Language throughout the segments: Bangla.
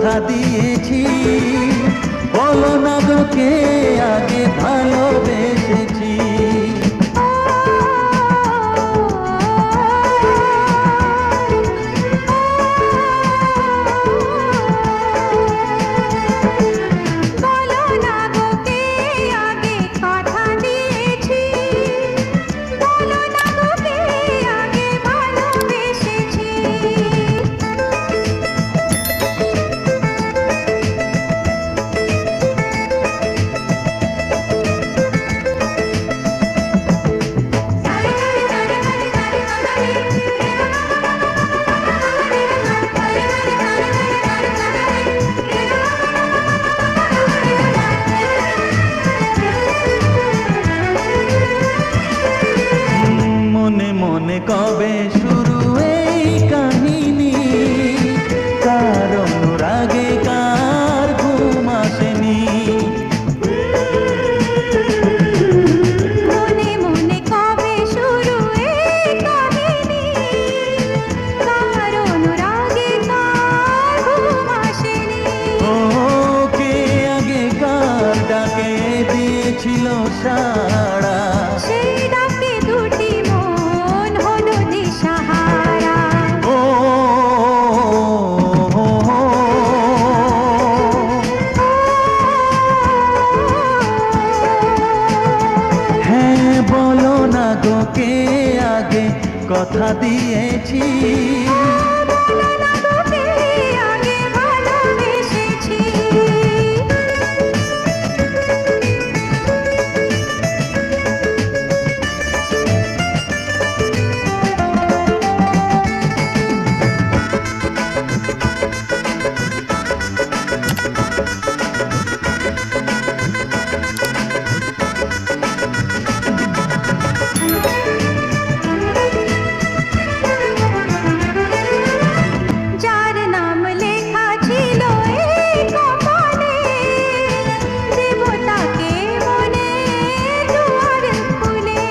কথা দিয়েছি, বলো না গো কে আগে ভালোবেসেছি। মনে কবে শুরু এই কাহিনী, কার অনুরাগে কার ঘুম আসেনি। মনে মনে কবে শুরু এই কাহিনী, কার অনুরাগে কার ঘুম আসেনি। ও কে আগে কার ডাকে দিয়েছিল সাড়া, সেই ডাকে দুটি মন হলো দিশাহারা। হ্যাঁ বলো না গো কে আগে কথা দিয়েছি, আগে ভালোবেসেছি। যার নাম লেখা ছিল এই কপালে, দেবতাকে মনে দুয়ার খুলে।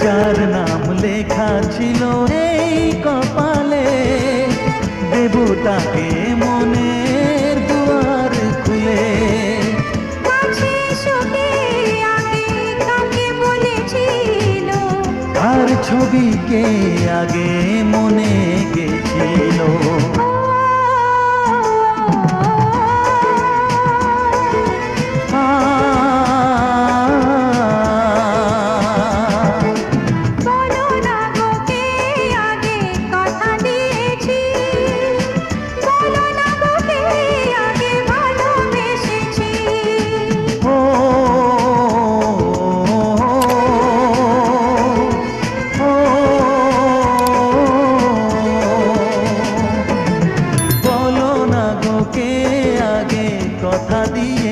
যার নাম লেখা ছিল এই কপালে, দেবতাকে মনের দুয়ার খুলে। কাছে শুকে আগে কাকে বলেছিল, আর ছবিকে আগে মনে গেছিল। বলো না গো কে আগে কথা দিয়েছি, বলো না গো কে আগে ভালোবেসেছি। ও বলো না গো কে আগে কথা দিয়ে